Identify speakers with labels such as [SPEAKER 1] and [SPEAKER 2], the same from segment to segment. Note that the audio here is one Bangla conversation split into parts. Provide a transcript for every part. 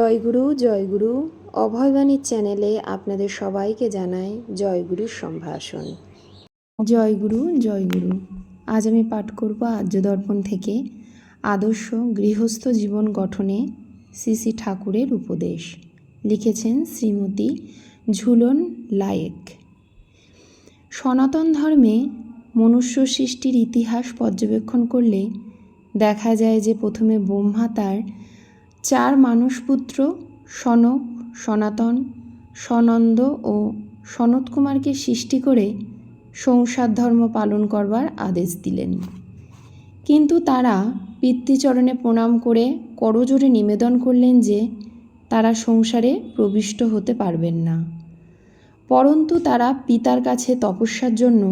[SPEAKER 1] জয়গুরু জয়গুরু অভয়বাণীর চ্যানেলে আপনাদের সবাইকে জানাই জয়গুরুর সম্ভাষণ। জয়গুরু জয়গুরু। আজ আমি পাঠ করব আর্যদর্পণ থেকে আদর্শ গৃহস্থ জীবন গঠনে শ্রী শ্রী ঠাকুরের উপদেশ। লিখেছেন শ্রীমতী ঝুলন লায়েক। সনাতন ধর্মে মনুষ্য সৃষ্টির ইতিহাস পর্যবেক্ষণ করলে দেখা যায় যে প্রথমে ব্রহ্মা তার 4 মানসপুত্র সনক, সনাতন, সনন্দ ও সনত কুমারকে সৃষ্টি করে সংসার ধর্ম পালন করবার আদেশ দিলেন। কিন্তু তারা পিতৃচরণে প্রণাম করে করজোড়ে নিবেদন করলেন যে তারা সংসারে প্রবিষ্ট হতে পারবেন না, পরন্তু তারা পিতার কাছে তপস্যার জন্য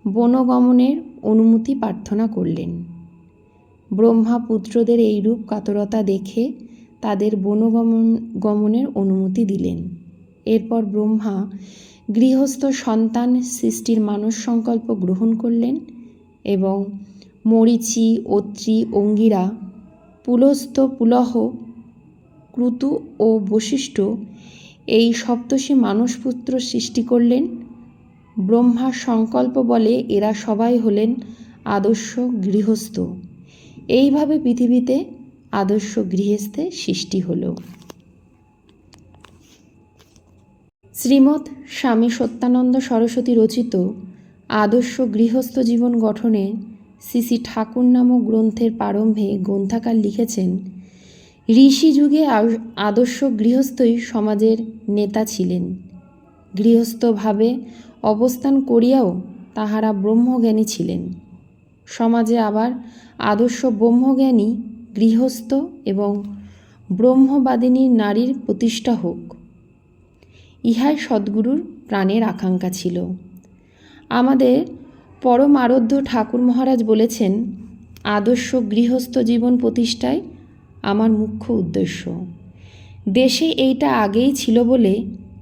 [SPEAKER 1] বনগমনের অনুমতি প্রার্থনা করলেন। ব্রহ্মা পুত্রদের এইরূপ কাতরতা দেখে তাদের বনগমনের অনুমতি দিলেন। এরপর ব্রহ্মা গৃহস্থ সন্তান সৃষ্টির মানস সংকল্প গ্রহণ করলেন এবং মরীচি, অত্রি, অঙ্গিরা, পুলস্ত্য, পুলহ, ক্রতু ও বশিষ্ঠ এই সপ্তর্ষি মানসপুত্র সৃষ্টি করলেন। ব্রহ্মার সংকল্প বলে এরা সবাই হলেন আদর্শ গৃহস্থ। এইভাবে পৃথিবীতে আদর্শ গৃহস্থের সৃষ্টি হল। শ্রীমৎ স্বামী সত্যানন্দ সরস্বতী রচিত আদর্শ গৃহস্থ জীবন গঠনে শ্রী শ্রী ঠাকুর নামক গ্রন্থের প্রারম্ভে গ্রন্থাকার লিখেছেন, ঋষি যুগে আদর্শ গৃহস্থই সমাজের নেতা ছিলেন। গৃহস্থভাবে অবস্থান করিয়াও তাহারা ব্রহ্মজ্ঞানী ছিলেন। সমাজে আবার আদর্শ ব্রহ্মজ্ঞানী গৃহস্থ এবং ব্রহ্মবাদিনী নারীর প্রতিষ্ঠা হোক, ইহাই সদ্গুরুর প্রাণের আকাঙ্ক্ষা ছিল। আমাদের পরম আরাধ্য ঠাকুর মহারাজ বলেছেন, আদর্শ গৃহস্থ জীবন প্রতিষ্ঠাই আমার মুখ্য উদ্দেশ্য। দেশে এইটা আগেই ছিল বলে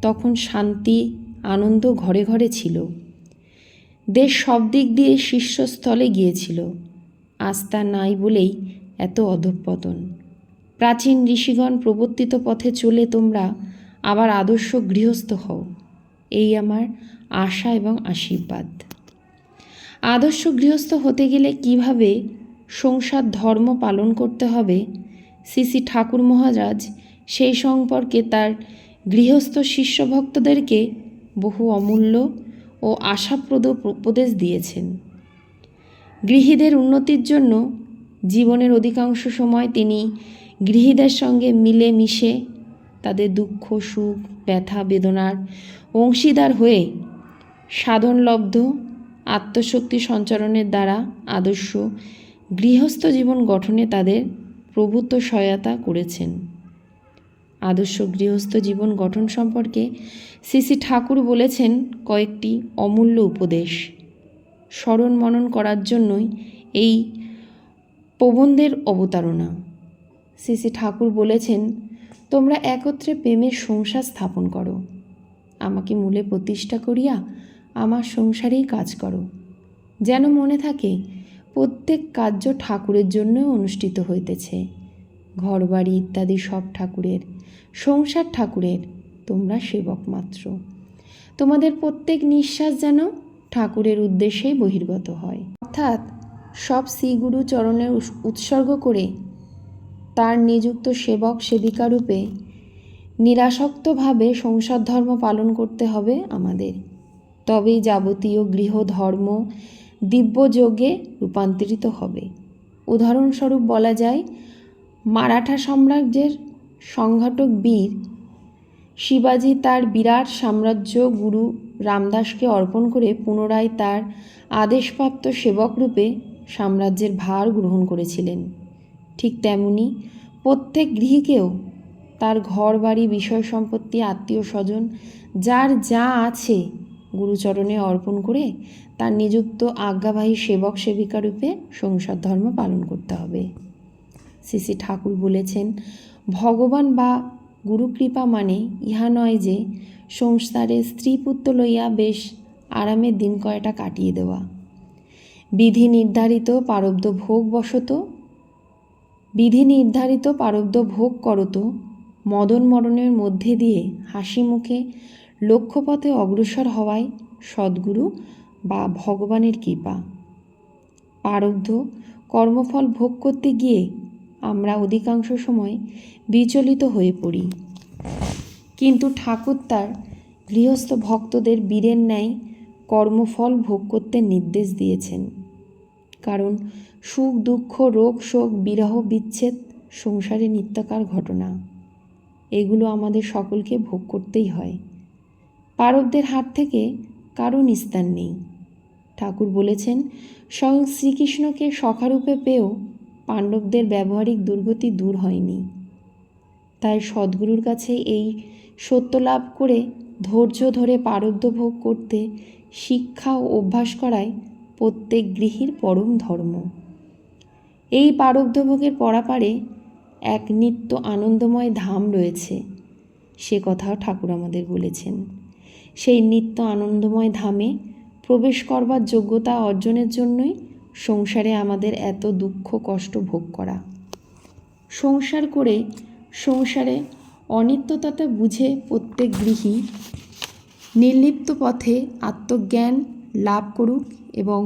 [SPEAKER 1] তখন শান্তি আনন্দ ঘরে ঘরে ছিল। দেশ সব দিক দিয়ে শীর্ষস্থলে গিয়েছিল। আজ তা নাই বলেই এত অধঃপতন। প্রাচীন ঋষিগণ প্রবর্তিত পথে চলে তোমরা আবার আদর্শ গৃহস্থ হও, এই আমার আশা এবং আশীর্বাদ। আদর্শ গৃহস্থ হতে গেলে কিভাবে সংসার ধর্ম পালন করতে হবে, শ্রী শ্রী ঠাকুর মহারাজ সেই সম্পর্কে তার গৃহস্থ শিষ্যভক্তদেরকে বহু অমূল্য ও আশাপ্রদ উপদেশ দিয়েছেন। গৃহীদের উন্নতির জন্য জীবনের অধিকাংশ সময় তিনি গৃহীদের সঙ্গে মিলে মিশে তাদের দুঃখ সুখ ব্যথা বেদনার অংশীদার হয়ে সাধনলব্ধ আত্মশক্তি সঞ্চারণের দ্বারা আদর্শ গৃহস্থ জীবন গঠনে তাদের প্রভূত সহায়তা করেছেন। আদর্শ গৃহস্থ জীবন গঠন সম্পর্কে শ্রী শ্রী ঠাকুর বলেছেন কয়েকটি অমূল্য উপদেশ। স্মরণ মনন করার জন্যই এই প্রবন্ধের অবতারণা। শ্রী শ্রী ঠাকুর বলেছেন, তোমরা একত্রে প্রেমের সংসার স্থাপন করো, আমাকে মূলে প্রতিষ্ঠা করিয়া আমার সংসারেই কাজ করো। যেন মনে থাকে প্রত্যেক কার্য ঠাকুরের জন্য অনুষ্ঠিত হইতেছে। ঘরবাড়ি ইত্যাদি সব ঠাকুরের, সংসার ঠাকুরের, তোমরা সেবক মাত্র। তোমাদের প্রত্যেক নিঃশ্বাস যেন ঠাকুরের উদ্দেশ্যেই বহির্গত হয়, অর্থাৎ সব শ্রীগুরু চরণে উৎসর্গ করে তার নিযুক্ত সেবক সেবিকা রূপে নিরাসক্তভাবে সংসার ধর্ম পালন করতে হবে আমাদের। তবেই যাবতীয় গৃহ ধর্ম দিব্যযোগে রূপান্তরিত হবে। উদাহরণস্বরূপ বলা যায়, মারাঠা সাম্রাজ্যের সংঘাতক বীর শিবাজি তার বিরাট সাম্রাজ্য গুরু রামদাসকে অর্পণ করে পুনরায় তার আদেশপ্রাপ্ত সেবক রূপে সাম্রাজ্যের ভার গ্রহণ করেছিলেন। ঠিক তেমনি প্রত্যেক গৃহীকেও তার ঘর বাড়ি বিষয় সম্পত্তি আত্মীয় স্বজন যার যা আছে গুরুচরণে অর্পণ করে তার নিযুক্ত আজ্ঞাবাহী সেবক সেবিকা রূপে সংসার ধর্ম পালন করতে হবে। শ্রী শ্রী ঠাকুর বলেছেন, ভগবান বা গুরুকৃপা মানে ইহা নয় যে সংসারে স্ত্রী পুত্র লইয়া বেশ আরামের দিন কয়টা কাটিয়ে দেওয়া, বিধি নির্ধারিত প্রারব্ধ ভোগ করত মদন মরণের মধ্যে দিয়ে হাসি মুখে লক্ষ্যপথে অগ্রসর হওয়াই সদ্গুরু বা ভগবানের কৃপা। প্রারব্ধ কর্মফল ভোগ করতে গিয়ে আমরা অধিকাংশ সময় বিচলিত হয়ে পড়ি, কিন্তু ঠাকুর তার গৃহস্থ ভক্তদের বীরের ন্যায় কর্মফল ভোগ করতে নির্দেশ দিয়েছেন। কারণ সুখ দুঃখ রোগ শোক বিরহ বিচ্ছেদ সংসারে নিত্যকার ঘটনা, এগুলো আমাদের সকলকে ভোগ করতেই হয়। প্রারব্ধের হাত থেকে কারো নিস্তার নেই। ঠাকুর বলেছেন, স্বয়ং শ্রীকৃষ্ণকে সখারূপে পেয়েও পাণ্ডবদের ব্যবহারিক দুর্গতি দূর হয়নি। তাই সদ্গুরুর কাছে এই সত্য লাভ করে ধৈর্য ধরে প্রারব্ধ ভোগ করতে শিক্ষা ও অভ্যাস করায় প্রত্যেক গৃহীর পরম ধর্ম। এই প্রারব্ধ ভোগের পরাপারে এক নিত্য আনন্দময় ধাম রয়েছে, সে কথাও ঠাকুর আমাদের বলেছেন। সেই নিত্য আনন্দময় ধামে প্রবেশ করবার যোগ্যতা অর্জনের জন্যই সংসারে আমাদের এত দুঃখ কষ্ট ভোগ করা। সংসার করে সংসারে অনিত্যতা বুঝে প্রত্যেক গৃহী নির্লিপ্ত পথে আত্মজ্ঞান লাভ করুক এবং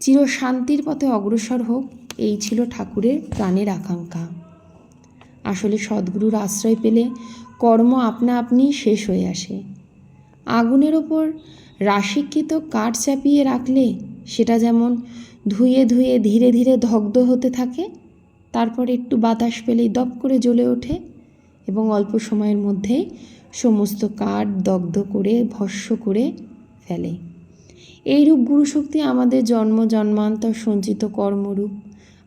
[SPEAKER 1] চিরশান্তির পথে অগ্রসর হোক, এই ছিল ঠাকুরের প্রাণের আকাঙ্ক্ষা। আসলে সদ্গুরুর আশ্রয় পেলে কর্ম আপনা আপনি শেষ হয়ে আসে। আগুনের ওপর রাশিকৃত কাঠ চাপিয়ে রাখলে সেটা যেমন ধুয়ে ধুয়ে ধীরে ধীরে দগ্ধ হতে থাকে, তারপর একটু বাতাস পেলেই দপ করে জ্বলে ওঠে এবং অল্প সময়ের মধ্যেই সমস্ত কাঠ দগ্ধ করে ভস্ম করে ফেলে। এইরূপ গুরুশক্তি আমাদের জন্ম জন্মান্তর সঞ্চিত কর্মরূপ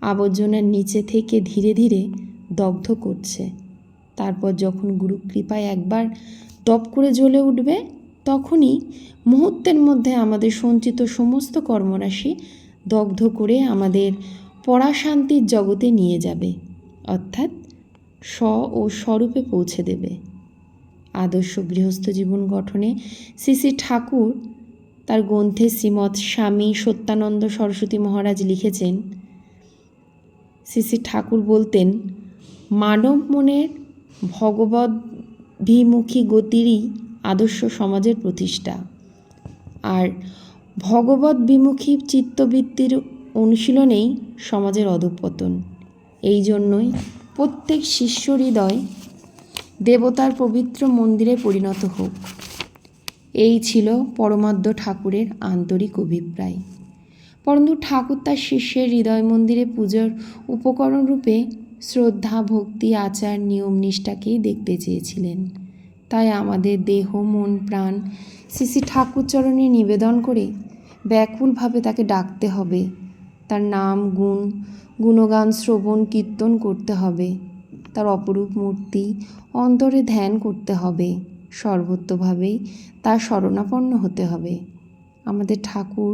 [SPEAKER 1] আবর্জনার নিচে থেকে ধীরে ধীরে দগ্ধ করছে। তারপর যখন গুরু কৃপায় একবার দপ করে জ্বলে উঠবে, তখনই মুহূর্তের মধ্যে আমাদের সঞ্চিত সমস্ত কর্মরাশি দগ্ধ করে আমাদের পরাশান্তির জগতে নিয়ে যাবে, অর্থাৎ স্ব ও স্বরূপে পৌঁছে দেবে। আদর্শ গৃহস্থ জীবন গঠনে শ্রী শ্রী ঠাকুর তার গ্রন্থে শ্রীমৎ স্বামী সত্যানন্দ সরস্বতী মহারাজ লিখেছেন, শ্রী শ্রী ঠাকুর বলতেন, মানব মনের ভগবদ্ভিমুখী গতিরই আদর্শ সমাজের প্রতিষ্ঠা, আর ভগবদ্বিমুখী চিত্তবৃত্তির অনুশীলনেই সমাজের অধঃপতন। এই জন্যই প্রত্যেক শিষ্য হৃদয় দেবতার পবিত্র মন্দিরে পরিণত হোক, এই ছিল পরমাদ্য ঠাকুরের আন্তরিক অভিপ্রায়। পরন্তু ঠাকুর তার শিষ্যের হৃদয় মন্দিরে পুজোর উপকরণ রূপে শ্রদ্ধা ভক্তি আচার নিয়ম নিষ্ঠাকেই দেখতে চেয়েছিলেন। তাই আমাদের দেহ মন প্রাণ শ্রী শ্রী ঠাকুর চরণে নিবেদন করে ব্যাকুলভাবে তাকে ডাকতে হবে, তার নাম গুণ গুণগান শ্রবণ কীর্তন করতে হবে, তার অপরূপ মূর্তি অন্তরে ধ্যান করতে হবে, সর্বত্রভাবেই তার শরণাপন্ন হতে হবে। আমাদের ঠাকুর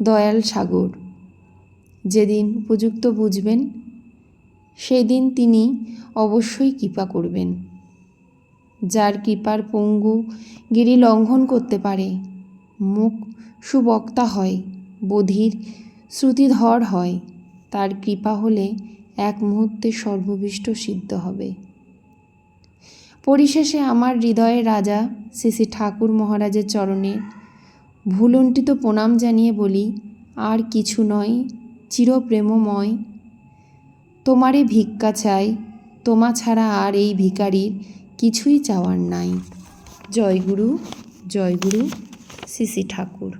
[SPEAKER 1] দয়াল সাগর, যেদিন উপযুক্ত বুঝবেন সেই দিন তিনি অবশ্যই কৃপা করবেন। যার কৃপার পঙ্গু গিরি লঙ্ঘন করতে পারে, মুখ সুবক্তা হয়, বধির শ্রুতিধর হয়, তার কৃপা হলে এক মুহূর্তে সর্ববিষ্ট সিদ্ধ হবে। পরিশেষে আমার হৃদয়ের রাজা শ্রী শ্রী ঠাকুর মহারাজের চরণে ভুলুণ্ঠিত প্রণাম জানিয়ে বলি, আর কিছু নয়, চিরপ্রেমময় তোমারে ভিক্ষা চাই, তোমা ছাড়া আর এই ভিখারির কিছুই চাওয়ার নাই। জয় গুরু, জয় গুরু, শ্রী শ্রী ঠাকুর।